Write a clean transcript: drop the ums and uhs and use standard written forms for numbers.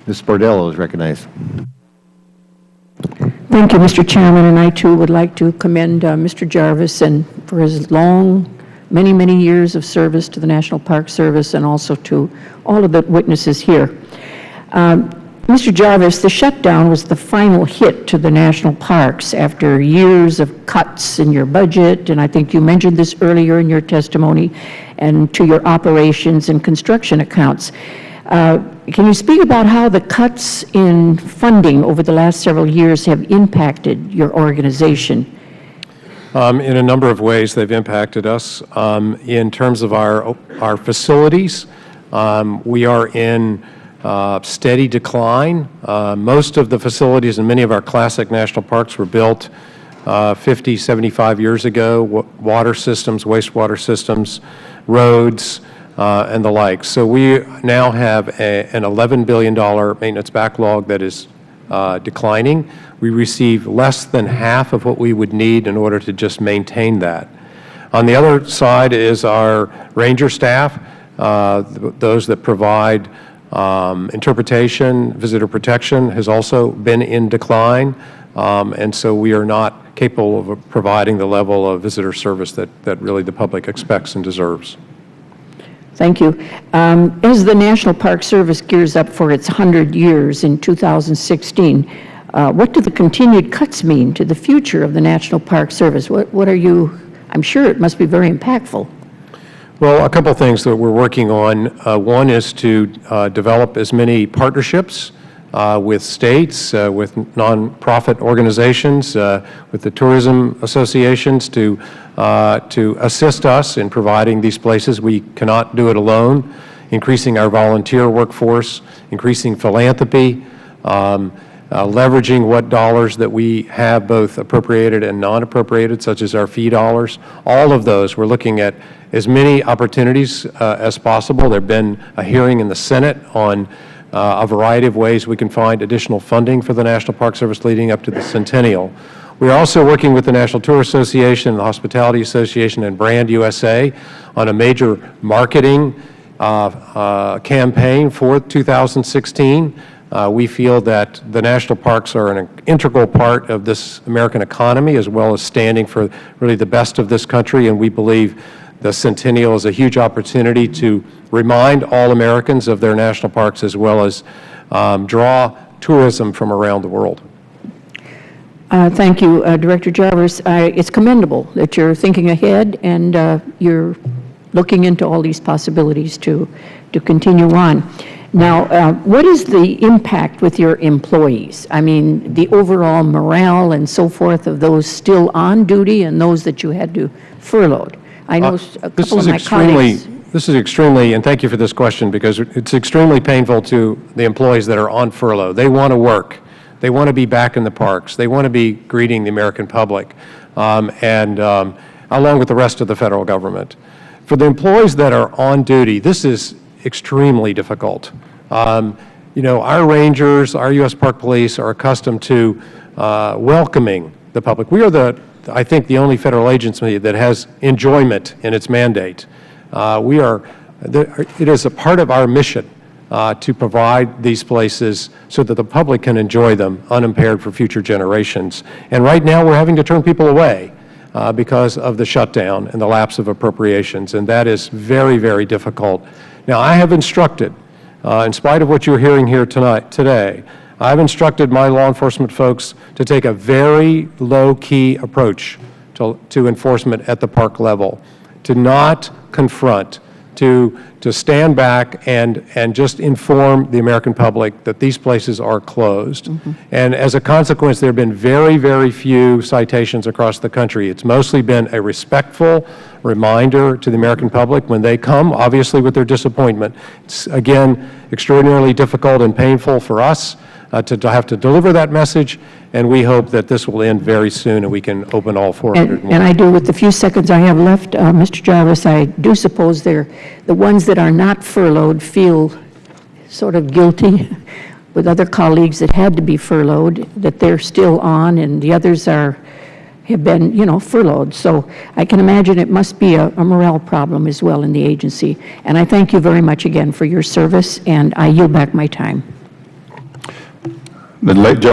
Ms. Bordallo is recognized. Thank you, Mr. Chairman, and I too would like to commend Mr. Jarvis and for his long, many years of service to the National Park Service and also to all of the witnesses here. Mr. Jarvis, the shutdown was the final hit to the national parks after years of cuts in your budget, and I think you mentioned this earlier in your testimony, and to your operations and construction accounts. Can you speak about how the cuts in funding over the last several years have impacted your organization? In a number of ways, they've impacted us. In terms of our facilities, we are in steady decline. Most of the facilities in many of our classic national parks were built 50, 75 years ago, water systems, wastewater systems, roads, and the like. So we now have an $11 billion maintenance backlog that is declining. We receive less than half of what we would need in order to just maintain that. On the other side is our ranger staff, those that provide interpretation, visitor protection has also been in decline, and so we are not capable of providing the level of visitor service that really the public expects and deserves. Thank you. As the National Park Service gears up for its 100 years in 2016, what do the continued cuts mean to the future of the National Park Service? What are you, I'm sure it must be very impactful. Well, a couple of things that we're working on. One is to develop as many partnerships with states, with nonprofit organizations, with the tourism associations to assist us in providing these places. We cannot do it alone. Increasing our volunteer workforce, increasing philanthropy, leveraging what dollars that we have both appropriated and non-appropriated, such as our fee dollars. All of those, we're looking at as many opportunities as possible. There have been a hearing in the Senate on a variety of ways we can find additional funding for the National Park Service leading up to the centennial. We're also working with the National Tour Association, the Hospitality Association, and Brand USA on a major marketing campaign for 2016. We feel that the national parks are an integral part of this American economy, as well as standing for really the best of this country, and we believe the centennial is a huge opportunity to remind all Americans of their national parks, as well as draw tourism from around the world. Thank you, Director Jarvis. It's commendable that you're thinking ahead and you're looking into all these possibilities to continue on. Now, what is the impact with your employees? I mean, the overall morale and so forth of those still on duty and those that you had to furlough? I know a couple of my colleagues. This is extremely, and thank you for this question, because it's extremely painful to the employees that are on furlough. They want to work. They want to be back in the parks. They want to be greeting the American public, along with the rest of the federal government. For the employees that are on duty, this is extremely difficult. You know, our rangers, our U.S. Park Police are accustomed to welcoming the public. We are I think, the only federal agency that has enjoyment in its mandate. It is a part of our mission to provide these places so that the public can enjoy them unimpaired for future generations. And right now we're having to turn people away because of the shutdown and the lapse of appropriations, and that is very difficult. Now, I have instructed, in spite of what you're hearing here today, I've instructed my law enforcement folks to take a very low-key approach to enforcement at the park level, to not confront, to stand back and just inform the American public that these places are closed. Mm-hmm. And as a consequence, there have been very few citations across the country. It's mostly been a respectful reminder to the American public when they come, obviously with their disappointment. It's, again, extraordinarily difficult and painful for us to have to deliver that message, and we hope that this will end very soon and we can open all 400 more. And I do, with the few seconds I have left, Mr. Jarvis, I do suppose the ones that are not furloughed feel sort of guilty with other colleagues that had to be furloughed, that they're still on, and the others have been, you know, furloughed. So I can imagine it must be a morale problem as well in the agency. And I thank you very much again for your service, and I yield back my time. The late